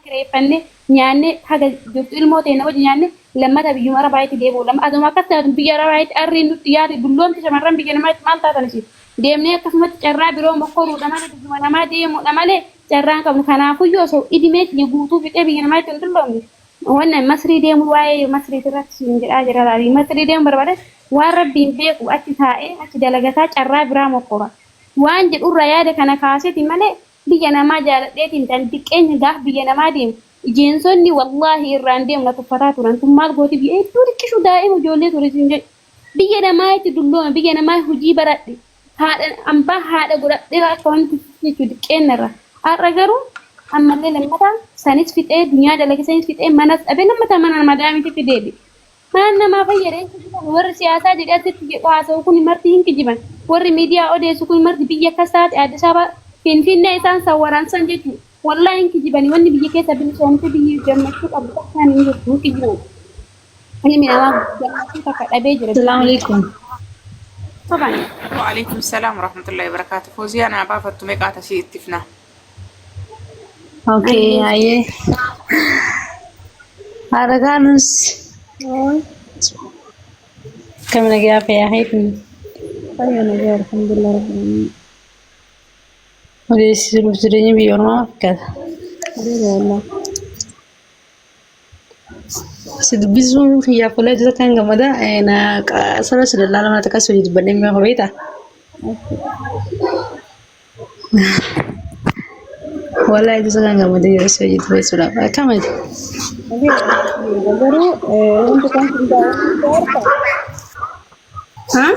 kireeffanne nyaanne haga jirtu ilmoo ta'e na wajji nyaanne lammata biyyuma Arabaayitti deebi'u lamma aduma akkas taatu biyya Arabaayitti arriin nutti yaade dulloomti shamarran biyya namaatti maal taatan ishee deemnee akkasumatti carraa biroo mokkoruudha malee biyyuma namaa deemuudha malee carraan qabnu kanaafuyyoo osoo idimee kiyya guutuu fixee biyya namaatti hin dulloomne wannan masrii deemu waa'ee masrii irratti siin jedhaa jira laalii masrii deemu barbaade waan rabbiin beeku achi taa'ee achi dalagataa carraa biraa mokkora waan jedhurra yaada kana kaaseeti malee biyya namaa jaaladheetiin tan diqqeenya gaaf biyya namaa deemu ijeensonni wallaahi irraan deemu na tuffataa turan tun maal gooti biyya hedduu dhiqqishu daa'ima ijoollee ture siin jedhu biyya namaa itti dulloome biyya namaa hojii baradhe haadha ambaa haadha godhadhee akka wanti jechuu diqqeenyarra har'a garuu ammallee lammataa sanis fixee dunyaa dalage sanis fixee manas dhabee lammataa mana madaamitti deebi maan namaa fayyadee warri siyaasaa jedhee asitti jedhu haasa'u kun marti hin kijiban warri miidiyaa odeessu kun marti biyya akkas taate Addis Ababa Finfinnee isaan sawwaransan jechuudha. Wallahi hin kijibani wanni biyya keessa bilisoomte biyyi gammachuu qabu takkaan hin jirtu hin kijiban. Ani minama gammachuu takka dhabee jira. Assalamu alaikum. Toban. Wa alaikum salam wa rahmatullahi wa barakatuh. Fawziya na baafattu meeqaata si ittifna. Okay, aye. Araganus. Kami lagi apa ya? Saya naga alhamdulillah rabbil alamin. Udah suruh-suruhnya biar makan. Alhamdulillah. Sedbisu ya pula itu kan gak ada. Enak. Salah sudah lama tak kasih di banding yang kau Wala itu sekarang nggak mau dia so itu sudah apa kamu itu? Baru untuk kan Hah?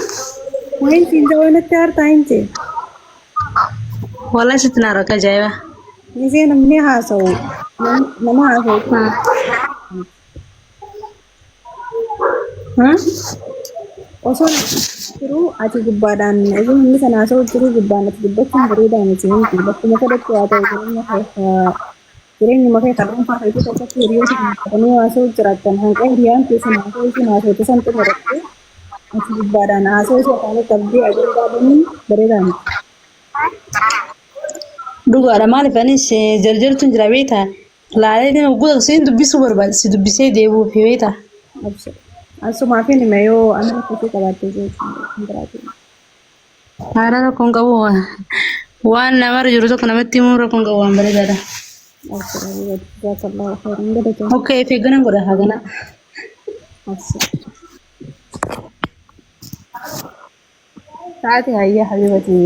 main tinjauan time sih. Wala itu naro kerja ya? Ini sih namanya hasau. Nama hasau. Hah? Osoo jiru ati gubbaadhaan isin inni sana osoo jiru gubbaan ati dubbachuun bareedaa miti miti bakkuma kadhatti haa ta'u jireenya makee kan dhuunfaa ta'e keessatti hiriyoota qabatanii haasoo jiraatan hanqa hiriyaan keessan haasoo isin haasoo san xumuratte ati gubbaadhaan haasoo isa kaanii qabdee ajandaa banii bareedaa miti. Dhugaadha maaliif anis jarjartuun jira beektaa? Laalee nama guutuu dubbisuu barbaachisi dubbisee deebi'uu fi beektaa? Asuma fi nima yoo amma akkasii qabaattee jirtu. Haala rakkoon qabu waan namarra jiru tokko namatti himuu rakkoon qabu waan bareedaadha. Okay, eeggannaan godha hagana. Taate hayya habibati.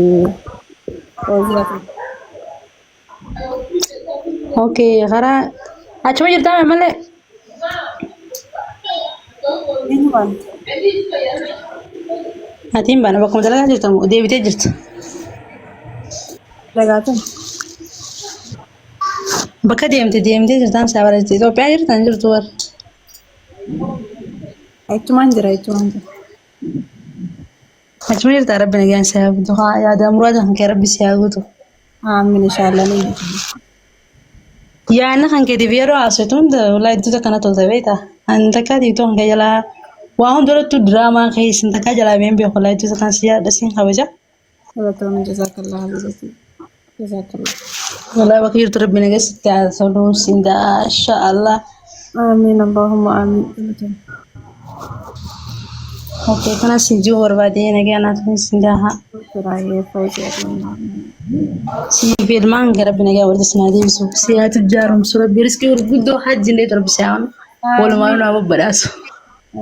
Okay, karaa achuma jirtaa malee. Atiin baana bakkuma dalagaa jirtu deebitee jirtu. Dagaatan. Bakka deemtee jirtaan saabara jirti. Itoophiyaa jirtan jirtu warra. Achumaan jira achumaan jira. Achuma jirta rabbi nagaan si haa guutu. Yaada muraasa kan kee rabbi si haa guutu. Aamin inshaallah ni. Yaadna kan keetiif yeroo haasawtu hunda walaa iddoo kana tolta beektaa? Ani takka tiitoo kan kee jalaa waan hundarrattuu diraamaa keessan takka jalaa been beeku walaa iddoo kan si yaadda siin kabaja. Salaataan jazakallah habibati. Jazakallah. Walaa bakka jirtu rabbi nagaa sitti haasawuu siin daa insha Allah. Aamin Allahumma aamin. Okay, kana si jiru barbaadee nagaa naaf siin daa. Suraayee fawzee. Si filmaan gara binagaa warra sinaadii bisu si haa tujjaarumsu rabbi riskii gurguddoo hajjillee torbi si'aam walumaa nama badhaasu.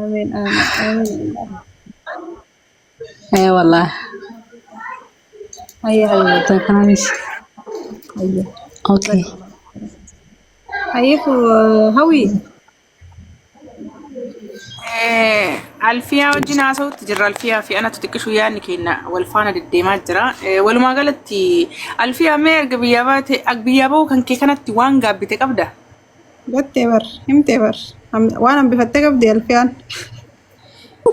Aamin aamin. Wallah. Hayya habibati. Kananis. Hayya. Okay. Hayya hawi. Alfiyaa wajjin haasa'utti jirra. Alfiyaa fi anatu xiqqishuu yaadni keenya wal faana deddeemaa jira. Walumaa galatti Alfiyaa mee erga biyyaa bahuu kan kee kanatti waan gaabbite qabda? Gattee bar himtee bar waan hambifattee qabdi Alfiyaan.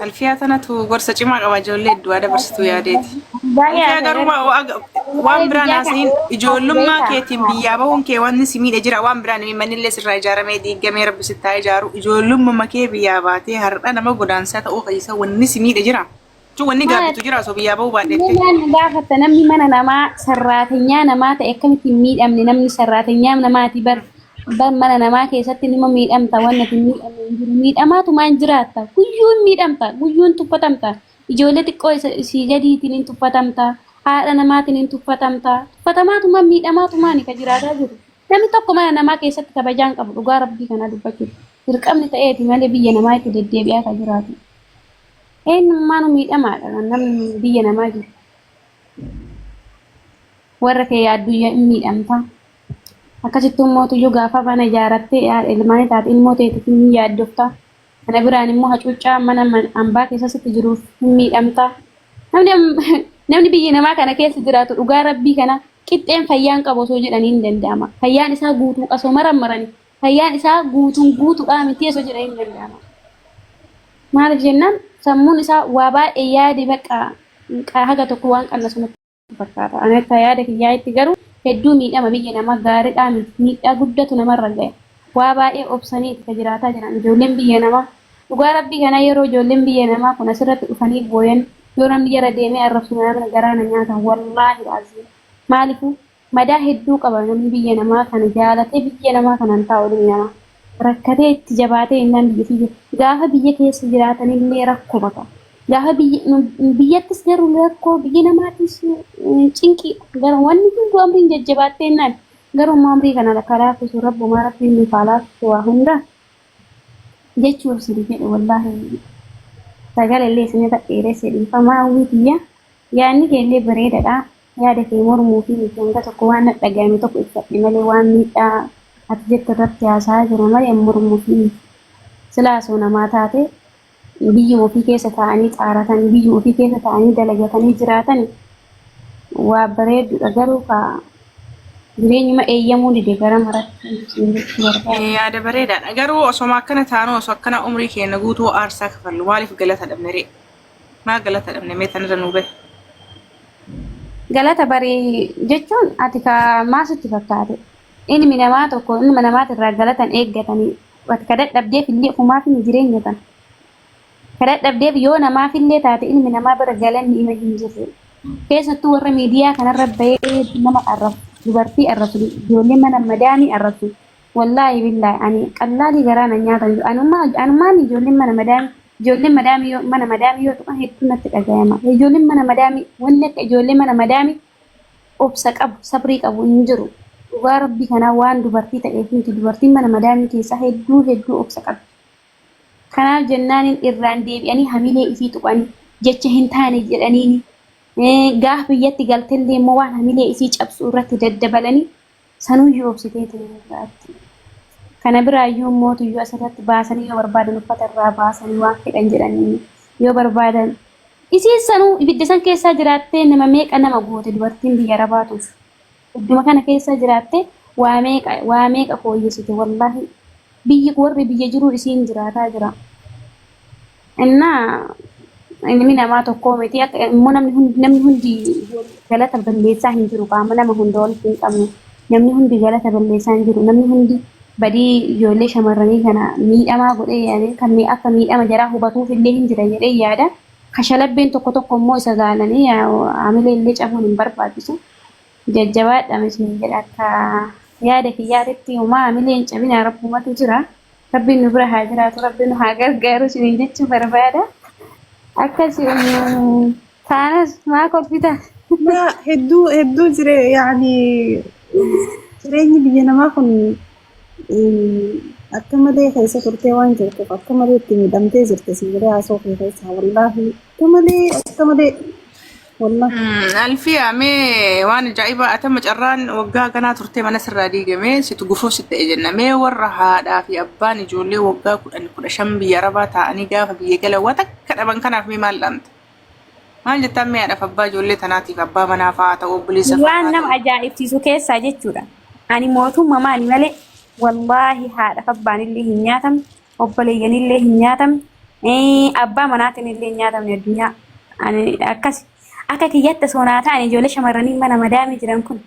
Alfiyaa tanatu gorsa cimaa qaba ijoollee hedduu dabarsituu yaadeeti. Alfiyaa garuu waan biraan haasa'in ijoollummaa keetiin biyyaa bahuun kee wanni si miidhe jira waan biraan mannillee sirraa ijaaramee diigamee rabbi sittaa ijaaru ijoollummaa kee biyyaa baatee har'a nama godaansaa ta'uu keessa wanni si miidhe jira. Wanni gaabbitu jira osoo biyyaa bahuu baadheetti. Gaafatta namni mana namaa sarraatenyaa namaa ta'e akkamitti miidhamne namni sarraatenyaa namaati bar mana namaa keessatti nima miidhamta wanna miidhamne hin jiru miidhamaatu maan jiraata guyyuun miidhamta guyyuun tuffatamta ijoollee xiqqoo isii gadiitiin hin tuffatamta haadha namaatiin hin tuffatamta tuffatamaatu maan miidhamaatu maani ka jiraataa jiru namni tokko mana namaa keessatti kabajaan qabu dhugaa rabbii kana dubbachuuf dirqamni ta'eeti malee biyya namaa itti deddeebi'aa ka jiraatu eenyummaanu miidhamaadha namni biyya namaa jiru warra kee yaadduyyaa hin miidhamta akkasittuu mootuyyuu gaafa mana ijaarattee ilmaanii taate ilmoo ta'eetiif hin yaaddofta kana biraan immoo hacuuccaa mana hambaa keessatti jiruuf hin miidhamta namni biyya namaa kana keessa jiraatu dhugaa rabbii kana qixxeen fayyaan qabu osoo jedhanii hin danda'ama fayyaan isaa guutuu qasoo marammarani fayyaan isaa guutuudhaa miti osoo jedhanii hin danda'ama maaliif jennaan sammuun isaa waa baay'ee yaade bakka haga tokko waan qannasumatti fakkaata ani akka yaada kiyyaa itti garuu hedduu miidhama biyya namaa gaariidhaa miidhaa guddatu namarra ga'e waa baay'ee obsanii itti jiraataa jiran ijoolleen biyya namaa dhugaa rabbii kana yeroo ijoolleen biyya namaa kun asirratti dhufanii booyan yoo namni jara deemee arrabsu nama garaana nyaatan wallaahi laazim maalifu madaa hedduu qaba namni biyya namaa kana jaalatee biyya namaa kanan taa'u ilmi namaa rakkatee itti jabaatee innaan gaafa biyya keessa jiraatanillee rakkoo baka gaafa biyyattis garuu rakkoo biyya namaatis cinqii gara wanni hundi amriin jajjabaattee innaan garuu amrii kana karaa fisu rabbumaa rabbiin nu faalaatu waa hunda jechuun sirrii jedhe wallaahi sagalee isin ta'eeree sedhiifamaa hawwitiyya yaadni keellee bareedaadha yaada kee mormuu fi hanga tokko waan dhagahame tokko ibsadhe malee waan miidhaa ati jette irratti haasaa jira malee mormuu fi silaasoo namaa taate biyyuma ofii keessa ta'anii xaaratanii biyyuma ofii keessa ta'anii dalagatanii jiraatanii waa bareedduudha garuu ka jireenyuma eeyyamuu dide gara maratti yaada bareedaadha garuu osoma akkana taanu osoo akkana umrii keenya guutuu aarsaa kafallu maaliif galata dhabne ree maa galata dhabne mee tanirra nuu bahe galata barii jechuun ati ka maasitti fakkaate ilmi namaa tokko ilma namaatirraa galatan eeggatanii ati ka dadhabdeef illee ofumaaf hin jireenya tan ka dadhabdeef yoo namaaf illee taate ilmi namaa bira galanni ima hin jirre keessattuu warra miidiyaa kanarra bahee nama arrafu dubartii arrasu ijoollee mana madaamii arrasu wallaahi billaahi ani qallaalii garaana nyaatan anumaan ijoolleen mana madaamii yoo tuqan hedduu natti dhagayama ijoolleen mana madaamii wanni akka ijoollee mana madaamii obsa qabu sabrii qabu hin jiru dhugaa rabbii kanaa waan dubartii ta'eef miti dubartiin mana madaamii keessaa hedduu obsa qabdi kanaaf jennaaniin irraan deebi'anii hamilee isii tuqanii jecha hin taane jedhaniini gaafa biyyatti galtellee immoo waan hamilee isii cabsu irratti daddabalanii sanuyyuu obsitee ta'e kana biraayyuu mootuyyuu asirratti baasanii yoo barbaadan uffata irraa baasanii waan fedhan jedhanii yoo barbaadan isii sanuu ibidda san keessaa jiraattee nama meeqa nama goote dubartiin biyya rabaatuuf idduma kana keessa jiraattee waa meeqa fooyyessite wallaahi warri biyya jiruu isiin jiraataa jira innaa ilmi namaa tokko miti immoo namni hundi galata balleessaa hin jiru qaama nama hunda walitti hin qabne namni hundi galata balleessaa hin jiru namni hundi badii ijoollee shamarranii kana miidhamaa godhee yaade kan akka miidhama jaraa hubatuuf illee hin jira jedhee yaada kashalabbeen tokko immoo isa gaalanii hamilee illee cabuun hin barbaachisu jajjabaadha miti jedha akka yaada kiyyaatitti homaa hamilee hin cabina rabbumatu jira rabbiin nu bira haa jiraatu rabbiin nu haa gargaaru isiniin jechuu barbaada. akkasi kaanas maa kolfita hedduu jire yaani jireenyi biyya namaa kun akka malee keessa turtee waan jirtuuf akka malee itti miidhamtee jirte sibiilee haasoo keessa wallaahi akka malee alfiyaa mee waan ajaa'iba atama carraan waggaa ganaa turtee mana sirraa diigamee situ gufuuf sitte ejennamee warra haadhaa fi abbaan ijoollee waggaa 15 biyya arabaa ta'anii gaafa biyya galawaa takka dhaban kanaaf mee maal dhamte maal jettaan mee haadhaaf abbaa ijoollee tanaatiif abbaa manaa fa'aa ta'uu obboleessa waan nama ajaa'ibsiisu keessaa jechuudha ani mootummaani malee wallaahi haadhaaf abbaan illee hin nyaatamne obboleeyyan illee hin nyaatamne abbaa manaatiin illee hin nyaatamne addunyaa ani akkas akka kiyyatti soonaa ta'an ijoollee shamarranii mana madaamii jiran kun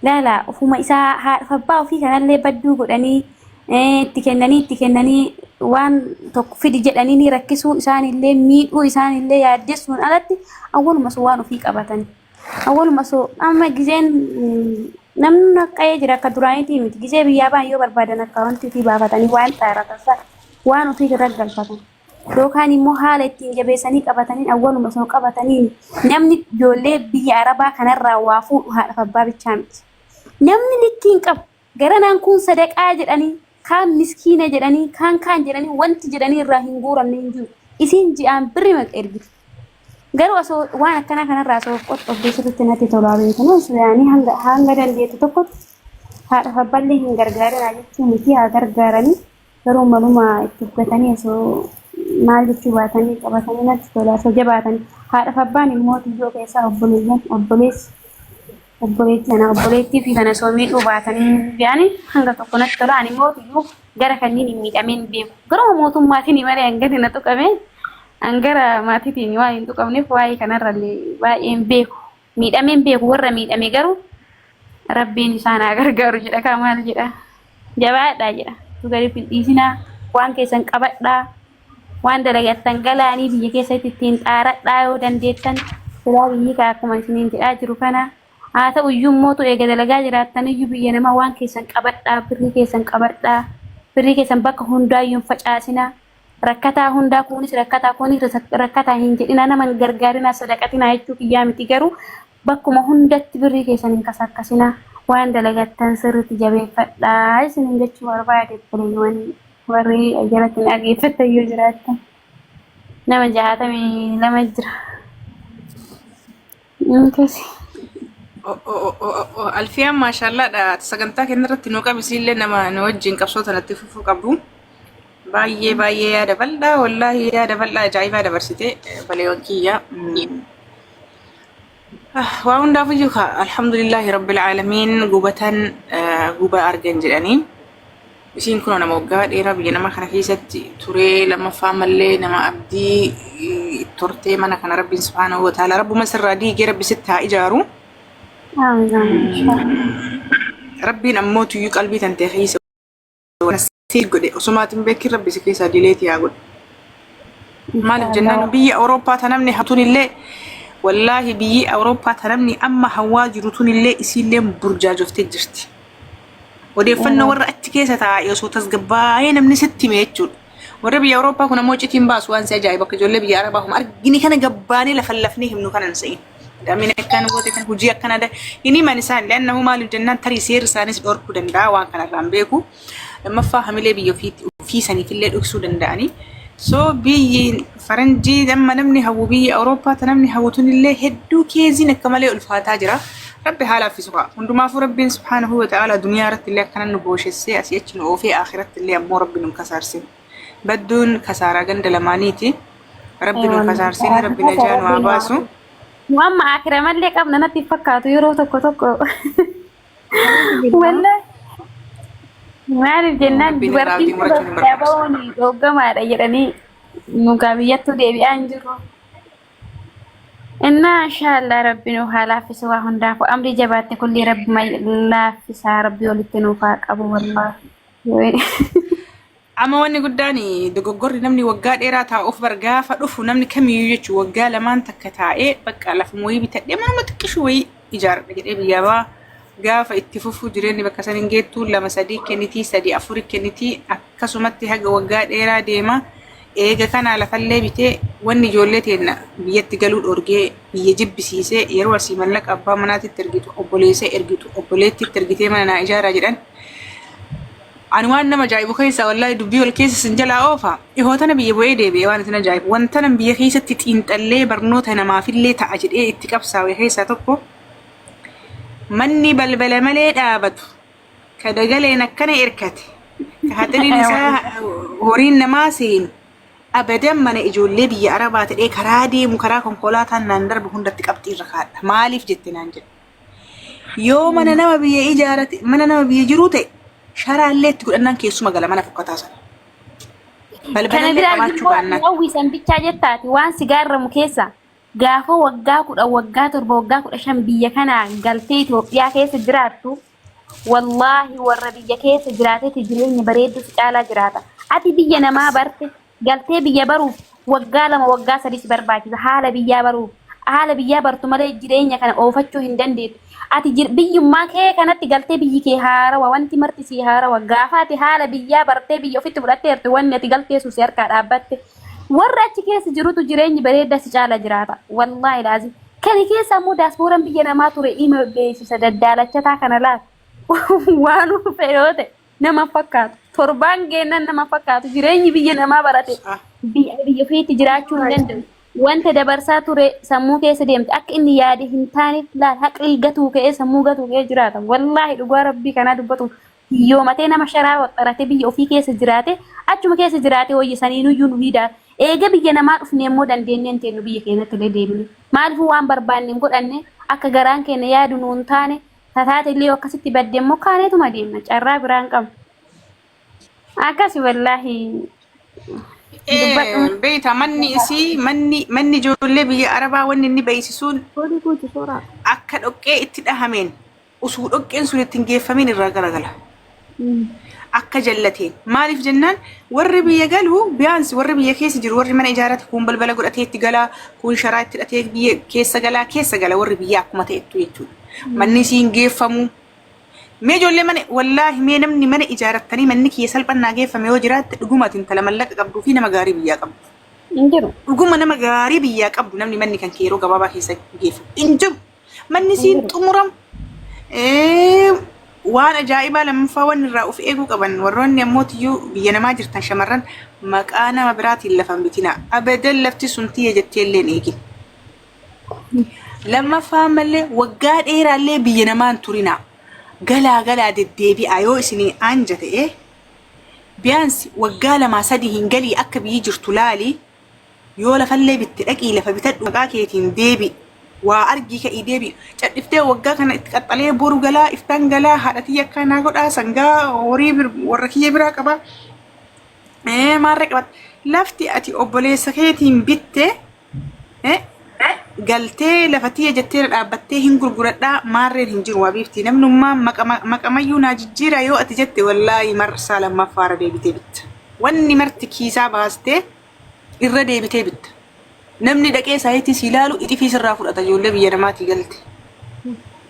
laala ofuma isaa haadhaaf abbaa ofii kanallee badduu godhanii itti kennanii waan tokko fidi jedhanii ni rakkisuu isaanillee miidhuu isaanillee yaaddessuun alatti awwaluma soo waan ofii qabatan awwaluma soo amma gizeen namni qayyee jira akka duraaniitii miti gisee biyyaa ba'an yoo barbaadan akka wanti ofii baafatanii waan xaara tasaa waan ofii irra galfatan yookaan immoo haala ittiin jabeessanii qabatanii awwaluma osoo qabatanii namni ijoollee biyya arabaa kanarraa waa fuudhu haadhaaf abbaa bichaa miti namni likkiin qabu garanaan kun sadaqaa jedhanii kaan miskiina jedhanii kaan jedhanii wanti jedhanii irraa hin guuramne hin jiru isiin ji'aan birri maqa ergiti garuu osoo waan akkana kanarraa osoo qoxxofdee sirriitti natti tolaa beekanu yaani hanga dandeettu tokko haadhaaf abbaallee hin gargaarinaa jechuun miti haa gargaaranii garuu maluma itti uffatanii osoo maal jechuu baatanii qabatanii natti tolaa osoo jabaatanii haadhaaf abbaan immoo tiyyoo keessaa obboleeyyan obboleettii kana obboleettii fi kana osoo miidhuu baatanii yaani hanga tokko natti tolaa ani immoo tiyyoo gara kanneen hin miidhameen beeku garuu mootummaatiin malee hangati na tuqamee angara maatiitiin waan hin tuqamneef waa'ee kanarrallee baay'een beeku miidhameen beeku warra miidhame garuu rabbiin isaan haa gargaaru jedha kaa maal jedha jabaadhaa jedha gadi dhiisinaa waan keessan qabadhaa waan dalagattan galaanii biyya keessatti ittiin xaaradhaa yoo dandeettan silaa biyyi kaa akkuma isiniin jedhaa jiru kana haa ta'u iyyuu mootu eega dalagaa jiraattan iyyuu biyya namaa waan keessan qabadhaa birrii keessan qabadhaa birrii keessan bakka hundaayyuu hin facaasinaa rakkataa hundaa kunis rakkataa hin jedhina nama hin gargaarinaa sadaqatinaa jechuu kiyyaa miti garuu bakkuma hundatti birrii keessan hin kasakkasinaa waan dalagattan sirriitti jabeeffadhaa isiniin jechuu barbaade bileewwan warri jalatti dhageeffatan yoo jiraattan nama 62 jira. Alfiyaan maashaallaadha sagantaa keenyarratti nuu qabisiillee nama nu wajjin qabsoo tanatti fufuu qabdu. Baay'ee yaada bal'aa wallaahi yaada bal'aa ajaa'ibaa dabarsite baleewwan kiyya. Waa hundaaf iyyuu alhamdulillahi rabbil aalamiin gubatan guba argan jedhanii. Isiin kun nama waggaa dheeraa biyya nama kana keessatti turee lammaffaa mallee nama abdii tortee mana kana rabbiin subhaanahu wa ta'ala rabbuma sirraa diigee rabbi sitti haa ijaaru. Rabbiin ammoo tuyyuu qalbii tantee keessa godhe osumaatiin beekin rabbi si keessaa dileetii haa godhe. Maaliif jennaan biyya Awurooppaa tanamni hatunillee wallaahi biyyi Awurooppaa tanamni amma hawaa jiru tunillee isiillee burjaajoftee jirti. Odeeffannoo warra achi keessa taa'ee osoo tasgabbaa'ee namni sitti hime jechuudha. Warra biyya Awurooppaa kun ammoo citiin baasu waan si ajaa'iba akka ijoollee biyya Arabaa kun argini kana gabbaanee lafallafnee himnu kanan se'in. Damina akkaan goote kan hojii akkana inni man isaan leannahu maaliif jennaan tarii seerri isaanis dhorkuu danda'a waan kanarraan beeku. Lammaffaa hamilee biyya ofii saniifillee dhoksuu danda'anii. So biyyi faranjii damma namni hawwu biyya Awurooppaa namni hawwutunillee hedduu keeziin akka malee ulfaataa jira. Rabbi haala fisuqa. Hundumaafuu rabbiin subhaanahu wa ta'ala duniyaa irratti illee akkana nu booshessee asii achi nu oofee akhiratti illee ammoo rabbi nu kasaarsin. Badduun kasaaraa ganda lamaaniiti. Rabbi nu kasaarsin rabbi najaa nu haa baasu. Amma akira mallee qabna natti fakkaatu yeroo tokko. Wallahi. Maaliif jennaan dubartiin dabawoon dhoggamaadha jedhanii nugaa biyyattuu deebi'aa hin jirru. Inna inshaallah rabbi nu haa laaffisu waa hundaafuu amri jabaatte kulli rabbi laaffisaa rabbi walitti nuuf haa qabu wallaahi. Amma wanni guddaan dogoggorri namni waggaa dheeraa taa'uuf bargaafa dhufu namni kamiyyuu jechuun waggaa lamaan takka taa'ee bakka lafuma wayii bitadhee manuma xiqqishu wayii ijaaradha jedhee biyyaa baa gaafa itti fufuu jireenyi bakka saniin geettuu 2-3 kennitii 3-4 kennitii akkasumatti haga waggaa dheeraa deema. Eega kana lafallee bitee wanni ijoollee teenna biyyatti galuu dhorgee biyya jibbisiisee yeroo asii mallaqa abbaa manaatitti ergitu obboleessee ergitu obboleettiitti ergitee mana naa ijaaraa jedhan. Ani waan nama ajaa'ibu keessa wallaahi dubbii wal keessa sin jalaa oofa. Dhihootana biyya bu'ee deebi'ee waan isin ajaa'ibu. Wanta nan biyya keessatti xiinxallee barnoota namaafillee ta'a jedhee itti qabsaa'e keessaa tokko manni balbala malee dhaabatu ka dagaleen akkana erkate ka haxiriin isaa horiin namaa seenu abadan mana ijoollee biyya Arabaa ta'ee karaa deemu karaa konkolaataan naan darbu hundatti qabxii irra kaadha. Maaliif jette naan jedhe. Yoo mana nama biyya ijaarate mana nama biyya jiruu ta'e sharaallee itti godhannaan keessuma gala mana fokkataa sana. Balbalallee qabaachuu baannaan. Hawwisan bichaa jettaati waan sigaarramu keessa gaafa waggaa 10 waggaa 7 waggaa 15 biyya kana galtee Itoophiyaa keessa jiraattu wallaahi warra biyya keessa jiraateeti jireenya bareedduu caalaa jiraata. Ati biyya namaa barte galtee biyya baruuf waggaa 2 waggaa 3 barbaachisa haala biyyaa baruuf haala biyyaa bartu malee jireenya kana oofachuu hin dandeettu. Ati biyyummaa kee kanatti galtee biyyi kee haarawa wanti marti si haarawa gaafa ati haala biyyaa bartee biyya ofitti fudhatteertu wanni ati galtee suusi harkaa dhaabbatte warra achi keessa jirutu jireenyi bareeda si caala jiraata wallaahi laazim kani keessa ammoo daaspooraan biyya namaa ture ima beeksisa daddaalachataa kana laata waan fe'oote nama fakkaatu torbaan geennan nama fakkaatu jireenyi biyya namaa barate biyya ofiitti jiraachuu hin danda'u. Wanta dabarsaa ture sammuu keessa deemte akka inni yaade hin taaneef laal haqli gatuu ka'ee sammuu gatuu ka'ee jiraata wallaahi dhugaa rabbii kanaa dubbatu yoo matee nama sharaa waxxarate biyya ofii keessa jiraate achuma keessa jiraate hoyyisanii nuyyuu nu hidaa eega biyya namaa dhufne immoo dandeenyeen teenyu biyya keenyatti illee deemne maaliifuu waan barbaanne hin godhanne akka garaan keenya yaadu nuun taane tataate illee akkasitti badde immoo kaaneetuma deemna carraa biraan qabna akkasi wallaahi. Beeta manni isii manni ijoollee biyya Arabaa wanni inni beeksisuun akka dhoqqee itti dhahameen usuu dhoqqeen sun ittiin geeffameen irraa garagala. Akka jallateen maaliif jennaan warri biyya galu biyaansi warri biyya keessa jiru warri mana ijaarate kun balbala godhatee itti galaa kun sharaa itti hidhatee biyya keessa gala warri biyya akkuma ta'ettu jechuudha. Manni isiin geeffamu. Mee ijoollee mana wallaahi mee namni mana ijaarattanii manni kiyya salphannaa geeffame yoo jiraatte dhugumatti intala mallaqa qabduu fi nama gaarii biyyaa qabdu. Dhuguma nama gaarii biyyaa qabdu namni manni kan kee yeroo gabaabaa keessa geeffamu. Injiru manni siin xumuram waan ajaa'ibaa lammaffaa waan irraa of eeguu qaban warroonni ammoo tiyyuu biyya namaa jirtan shamarran maqaa nama biraatiin lafan bitinaa abadan lafti sun tiyya jettee illee eegin. Lammaffaa mallee waggaa dheeraallee biyya namaan turinaa. Galaa deddeebi'aa yoo isinii anja ta'e biyaansi waggaa 2-3 hin galii akka biyyi jirtu laali yoo lafallee bitti dhaqii lafa bitadhu maqaa keetiin deebi waa argii ka'ii deebi cadhiftee waggaa kana itti qaxxalee boru galaa iftaan galaa haadhatii akkanaa godhaa sangaa horii warra kiyya biraa qaba maarree qabat lafti ati obboleessa keetiin bitte galtee lafatii jettee dhaabbattee hin gurguradhaa maarreen hin jiru wabiifti namnummaa maqamayyuu naa jijjiira yoo ati jette wallaahi marsaa lammaffaara deebitee bitta wanni marti kiisaa baastee irra deebitee bitta namni dhaqee saayitii si ilaalu ixifii sirraa fudhata ijoollee biyya namaatii galte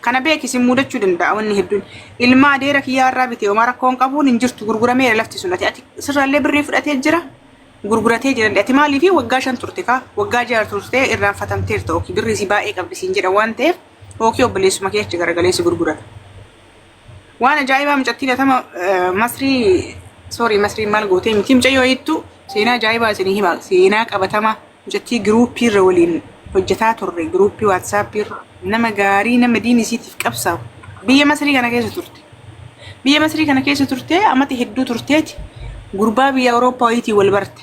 kana beekisin mudachuu danda'a wanni hedduun ilma adeera kiyyaarraa bitee homaa rakkoon qabuun hin jirtu gurgurameera lafti sun ati sirraallee birrii fudhatee jira. Gurguratee jiran ati maaliif waggaa 5 turte ka waggaa 6 turte irraanfatamteerta ooki birrii si baay'ee qabdi siin jedha waan ta'eef ooki obboleessuma keecha garagalee si gurgurata. Waan ajaa'ibaa mucattiin atama masrii maal gootee miti mucayyoo hittu seenaa ajaa'ibaa isinii hima seenaa qabatama mucattii giruuppii irra waliin hojjetaa turre giruuppii waatsaappii irra nama gaarii nama diinii isiitiif qabsaa'u biyya masrii kana keessa turte. Biyya masrii kana keessa turte amati hedduu turteeti gurbaa biyya Awurooppaa wayitii wal barte.